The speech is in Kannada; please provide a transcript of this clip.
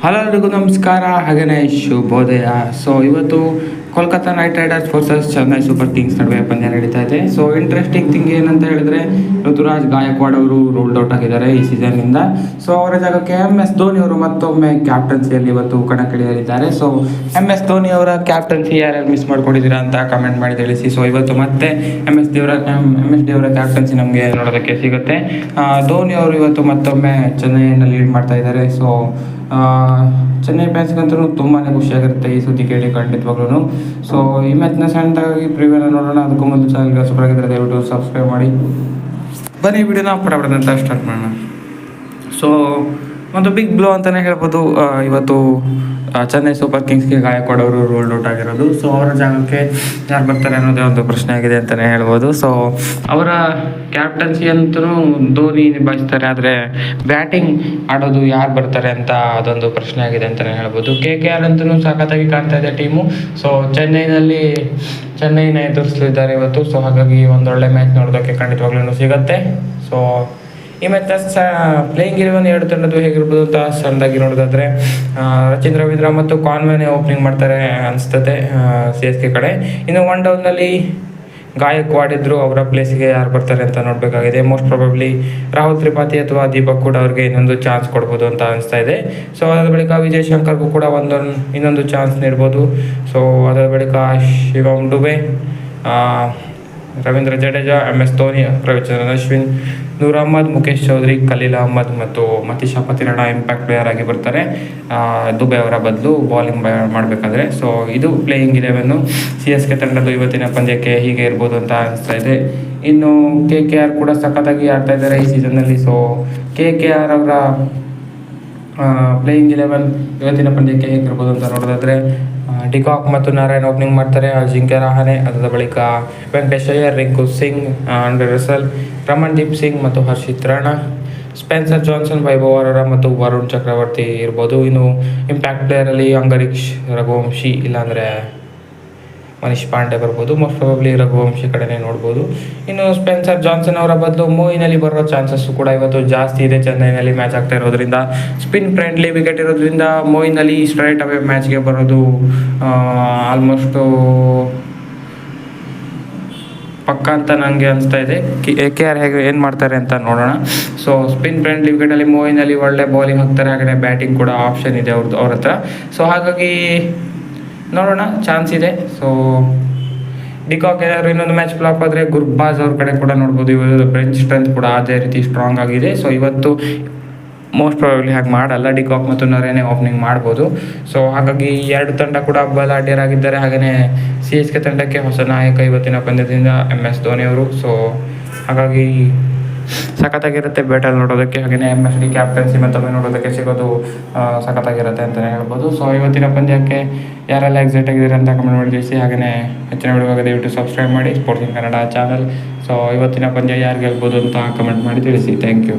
ಹಲೋ ಎಲ್ರಿಗೂ ನಮಸ್ಕಾರ, ಹಾಗೆಯೇ ಶುಭೋದಯ. ಸೊ ಇವತ್ತು Kolkata night Riders versus Chennai super Kings ನಡುವೆ ಪಂದ್ಯ ನಡೀತಾ ಇದೆ. ಸೊ ಇಂಟ್ರೆಸ್ಟಿಂಗ್ ಥಿಂಗ್ ಏನಂತ ಹೇಳಿದ್ರೆ, ಋತುರಾಜ್ ಗಾಯಕ್ವಾಡ್ ಅವರು ರೋಲ್ಡ್ ಔಟ್ ಆಗಿದ್ದಾರೆ ಈ ಸೀಸನ್ನಿಂದ. ಸೊ ಅವರ ಜಾಗಕ್ಕೆ MS ಧೋನಿ ಅವರು ಮತ್ತೊಮ್ಮೆ ಕ್ಯಾಪ್ಟನ್ಸಿಯಲ್ಲಿ ಇವತ್ತು ಕಣಕ್ಕಿಳಿಯಲಿದ್ದಾರೆ. ಸೊ MS ಧೋನಿ ಅವರ ಕ್ಯಾಪ್ಟನ್ಸಿ ಯಾರ್ಯಾರು ಮಿಸ್ ಮಾಡ್ಕೊಂಡಿದ್ದೀರಾ ಅಂತ ಕಮೆಂಟ್ ಮಾಡಿ ತಿಳಿಸಿ. ಸೊ ಇವತ್ತು ಮತ್ತೆ MS ಡಿ ಅವರ ಕ್ಯಾಪ್ಟನ್ಸಿ ನಮಗೆ ನೋಡೋದಕ್ಕೆ ಸಿಗುತ್ತೆ. ಧೋನಿ ಅವರು ಇವತ್ತು ಮತ್ತೊಮ್ಮೆ ಚೆನ್ನೈಯನ್ನು ಲೀಡ್ ಮಾಡ್ತಾ ಇದ್ದಾರೆ. ಸೊ ಚೆನ್ನೈ ಫ್ಯಾನ್ಸ್ಗಂತೂ ತುಂಬಾ ಖುಷಿಯಾಗಿರುತ್ತೆ ಈ ಸುದ್ದಿ ಕೇಳಿ ಖಂಡಿತವಾಗ್ಲೂ. ಸೊ ಈ ಮ್ಯಾಚ್ನ ಸಣ್ಣದಾಗಿ ಪ್ರಿವ್ಯೂನ ನೋಡೋಣ. ಅದಕ್ಕೂ ಮೊದಲು ಚಾನಲ್ಗೆ ಸಬ್ಸ್ಕ್ರೈಬ್ ದಯವಿಟ್ಟು ಸಬ್ಸ್ಕ್ರೈಬ್ ಮಾಡಿ. ಬನ್ನಿ ವಿಡಿಯೋನ ಪಡಪಡದಂತ ಸ್ಟಾರ್ಟ್ ಮಾಡೋಣ. ಸೊ ಒಂದು ಬಿಗ್ ಬ್ಲೋ ಅಂತಲೇ ಹೇಳ್ಬೋದು. ಇವತ್ತು ಚೆನ್ನೈ ಸೂಪರ್ ಕಿಂಗ್ಸ್ಗೆ ಗಾಯಕ್ವಾಡ್ ಅವರು ರೋಲ್ಡ್ ಔಟ್ ಆಗಿರೋದು. ಸೊ ಅವರ ಜಾಗಕ್ಕೆ ಯಾರು ಬರ್ತಾರೆ ಅನ್ನೋದೇ ಒಂದು ಪ್ರಶ್ನೆ ಆಗಿದೆ ಅಂತಲೇ ಹೇಳ್ಬೋದು. ಸೊ ಅವರ ಕ್ಯಾಪ್ಟನ್ಸಿ ಅಂತೂ ಧೋನಿ ನಿಭಾಯಿಸ್ತಾರೆ, ಆದರೆ ಬ್ಯಾಟಿಂಗ್ ಆಡೋದು ಯಾರು ಬರ್ತಾರೆ ಅಂತ ಅದೊಂದು ಪ್ರಶ್ನೆ ಆಗಿದೆ ಅಂತಲೇ ಹೇಳ್ಬೋದು. KKR ಅಂತೂ ಸಖತ್ತಾಗಿ ಕಾಣ್ತಾ ಇದೆ ಟೀಮು. ಸೊ ಚೆನ್ನೈನ ಎದುರಿಸಲಿದ್ದಾರೆ ಇವತ್ತು. ಸೊ ಹಾಗಾಗಿ ಒಂದೊಳ್ಳೆ ಮ್ಯಾಚ್ ನೋಡೋದಕ್ಕೆ ಖಂಡಿತವಾಗ್ಲೂ ಸಿಗುತ್ತೆ. ಸೊ ಈ ಮ್ಯಾಚ್ನ ಪ್ಲೇಯಿಂಗ್ 11 ಎರಡು ತಂಡದ್ದು ಹೇಗಿರ್ಬೋದು ಅಂತ ಸಣ್ಣದಾಗಿ ನೋಡೋದಾದ್ರೆ, ರಚಿನ್ ರವೀಂದ್ರ ಮತ್ತು ಕಾನ್ವೆನೇ ಓಪನಿಂಗ್ ಮಾಡ್ತಾರೆ ಅನಿಸ್ತದೆ CSK ಕಡೆ. ಇನ್ನು 1 ಡೌನ್ನಲ್ಲಿ ಗಾಯಕ್ವಾಡ್ ಇದ್ರು, ಅವರ ಪ್ಲೇಸಿಗೆ ಯಾರು ಬರ್ತಾರೆ ಅಂತ ನೋಡಬೇಕಾಗಿದೆ. ಮೋಸ್ಟ್ ಪ್ರಾಬಬ್ಲಿ ರಾಹುಲ್ ತ್ರಿಪಾಠಿ ಅಥವಾ ದೀಪಕ್ ಕೂಡ ಅವ್ರಿಗೆ ಇನ್ನೊಂದು ಚಾನ್ಸ್ ಕೊಡ್ಬೋದು ಅಂತ ಅನಿಸ್ತಾ ಇದೆ. ಸೊ ಅದರ ಬಳಿಕ ವಿಜಯ್ ಶಂಕರ್ಗೂ ಕೂಡ ಇನ್ನೊಂದು ಚಾನ್ಸ್ ನೀಡ್ಬೋದು. ಸೊ ಅದರ ಬಳಿಕ ಶಿವಮ್ ಡುಬೆ, ರವೀಂದ್ರ ಜಡೇಜಾ, MS ಧೋನಿ, ರವಿಚಂದ್ರನ್ ಅಶ್ವಿನ್, ನೂರ್ ಅಹ್ಮದ್, ಮುಖೇಶ್ ಚೌಧರಿ, ಖಲೀಲ್ ಅಹ್ಮದ್ ಮತ್ತು ಮತೀಶಾ ಪತಿರಣ ಇಂಪ್ಯಾಕ್ಟ್ ಪ್ಲೇಯರ್ ಆಗಿ ಬರ್ತಾರೆ ದುಬೆ ಅವರ ಬದಲು ಬೌಲಿಂಗ್ ಮಾಡಬೇಕಾದ್ರೆ. ಸೊ ಇದು ಪ್ಲೇಯಿಂಗ್ 11 CSK ತಂಡದ್ದು ಇವತ್ತಿನ ಪಂದ್ಯಕ್ಕೆ ಹೀಗೆ ಇರ್ಬೋದು ಅಂತ ಅನಿಸ್ತಾ ಇದೆ. ಇನ್ನು KKR ಕೂಡ ಸಖತ್ತಾಗಿ ಆಡ್ತಾ ಇದ್ದಾರೆ ಈ ಸೀಸನ್ನಲ್ಲಿ. ಸೊ KKR ಅವರ ಪ್ಲೇಯಿಂಗ್ 11 ಇವತ್ತಿನ ಪಂದ್ಯಕ್ಕೆ ಹೇಗಿರ್ಬೋದು ಅಂತ ನೋಡೋದಾದರೆ, ಡಿಕಾಕ್ ಮತ್ತು ನಾರಾಯಣ್ ಓಪನಿಂಗ್ ಮಾಡ್ತಾರೆ, ಅಜಿಂಕ್ಯ ರಹಾನೆ, ಅದರ ಬಳಿಕ ವೆಂಕಟೇಶ್ ಅಯ್ಯರ್, ರಿಂಕು ಸಿಂಗ್, ಆಂಡ್ರೆ ರಸಲ್, ರಮಣ್ದೀಪ್ ಸಿಂಗ್ ಮತ್ತು ಹರ್ಷಿತ್ ರಾಣಾ, ಸ್ಪೆನ್ಸರ್ ಜಾನ್ಸನ್, ವೈಭವ್ ಅರೋರಾ ಮತ್ತು ವರುಣ್ ಚಕ್ರವರ್ತಿ ಇರ್ಬೋದು. ಇನ್ನು ಇಂಪ್ಯಾಕ್ಟ್ ಪ್ಲೇಯರಲ್ಲಿ ಅಂಗರೀಶ್, ರಘುವಂಶಿ, ಇಲ್ಲಾಂದರೆ ಮನೀಶ್ ಪಾಂಡೆ ಬರ್ಬೋದು. ಮೋಸ್ಟ್ ಪ್ರಾಬಬ್ಲಿ ರಘುವಂಶಿ ಕಡೆನೇ ನೋಡ್ಬೋದು. ಇನ್ನು ಸ್ಪೆನ್ಸರ್ ಜಾನ್ಸನ್ ಅವರ ಬದಲು ಮೊಯಿನ್ ಅಲಿ ಬರೋ ಚಾನ್ಸಸ್ಸು ಕೂಡ ಇವತ್ತು ಜಾಸ್ತಿ ಇದೆ. ಚೆನ್ನೈನಲ್ಲಿ ಮ್ಯಾಚ್ ಆಗ್ತಾ ಇರೋದ್ರಿಂದ, ಸ್ಪಿನ್ ಫ್ರೆಂಡ್ಲಿ ವಿಕೆಟ್ ಇರೋದ್ರಿಂದ ಮೊಯಿನ್ ಅಲಿ ಸ್ಟ್ರೈಟ್ ಅವೇ ಮ್ಯಾಚ್ಗೆ ಬರೋದು ಆಲ್ಮೋಸ್ಟು ಪಕ್ಕ ಅಂತ ನನಗೆ ಅನಿಸ್ತಾ ಇದೆ. KKR ಹೇಗೆ ಏನು ಮಾಡ್ತಾರೆ ಅಂತ ನೋಡೋಣ. ಸೊ ಸ್ಪಿನ್ ಫ್ರೆಂಡ್ಲಿ ವಿಕೆಟಲ್ಲಿ ಮೊಯಿನ್ ಅಲಿ ಒಳ್ಳೆ ಬೌಲಿಂಗ್ ಹಾಕ್ತಾರೆ, ಹಾಗೆಯೇ ಬ್ಯಾಟಿಂಗ್ ಕೂಡ ಆಪ್ಷನ್ ಇದೆ ಅವ್ರ ಹತ್ರ. ಸೊ ಹಾಗಾಗಿ ನೋಡೋಣ, ಚಾನ್ಸ್ ಇದೆ. ಸೊ ಡಿಕಾಕ್ ಏನಾದರೂ ಇನ್ನೊಂದು ಮ್ಯಾಚ್ ಫ್ಲಾಪ್ ಆದರೆ ಗುರ್ಬಾಜ್ ಅವ್ರ ಕಡೆ ಕೂಡ ನೋಡ್ಬೋದು. ಇವರು ಬೆಂಚ್ ಸ್ಟ್ರೆಂತ್ ಕೂಡ ಅದೇ ರೀತಿ ಸ್ಟ್ರಾಂಗ್ ಆಗಿದೆ. ಸೊ ಇವತ್ತು ಮೋಸ್ಟ್ ಪ್ರಾಬಬ್ಲಿ ಹಾಗೆ ಮಾಡಲ್ಲ, ಡಿಕಾಕ್ ಮತ್ತು ನರೇನೆ ಓಪನಿಂಗ್ ಮಾಡ್ಬೋದು. ಸೊ ಹಾಗಾಗಿ ಎರಡು ತಂಡ ಕೂಡ ಬಲಾಢ್ಯರಾಗಿದ್ದಾರೆ. ಹಾಗೆಯೇ CSK ತಂಡಕ್ಕೆ ಹೊಸ ನಾಯಕ ಇವತ್ತಿನ ಪಂದ್ಯದಿಂದ MS ಧೋನಿ ಅವರು. ಸೊ ಹಾಗಾಗಿ ಸಖತ್ತಾಗಿರುತ್ತೆ ಬ್ಯಾಟಲ್ಲಿ ನೋಡೋದಕ್ಕೆ. ಹಾಗೆಯೇ MS ಡಿ ಕ್ಯಾಪ್ಟನ್ಸಿ ಮತ್ತೊಮ್ಮೆ ನೋಡೋದಕ್ಕೆ ಸಿಗೋದು ಸಖತ್ತಾಗಿರುತ್ತೆ ಅಂತಲೇ ಹೇಳ್ಬೋದು. ಸೊ ಇವತ್ತಿನ ಪಂದ್ಯಕ್ಕೆ ಯಾರೆಲ್ಲ ಎಕ್ಸೈಟ್ ಆಗಿದ್ದಾರೆ ಅಂತ ಕಮೆಂಟ್ ಮಾಡಿ ತಿಳಿಸಿ. ಹಾಗೆಯೇ ಹೆಚ್ಚಿನ ವಿಡಿಯೋಗೆ ದಯವಿಟ್ಟು ಸಬ್ಸ್ಕ್ರೈಬ್ ಮಾಡಿ sports in Kannada channel. So ಇವತ್ತಿನ ಪಂದ್ಯ ಯಾರು ಗೆಲ್ಬೋದು ಅಂತ ಕಮೆಂಟ್ ಮಾಡಿ ತಿಳಿಸಿ. Thank you.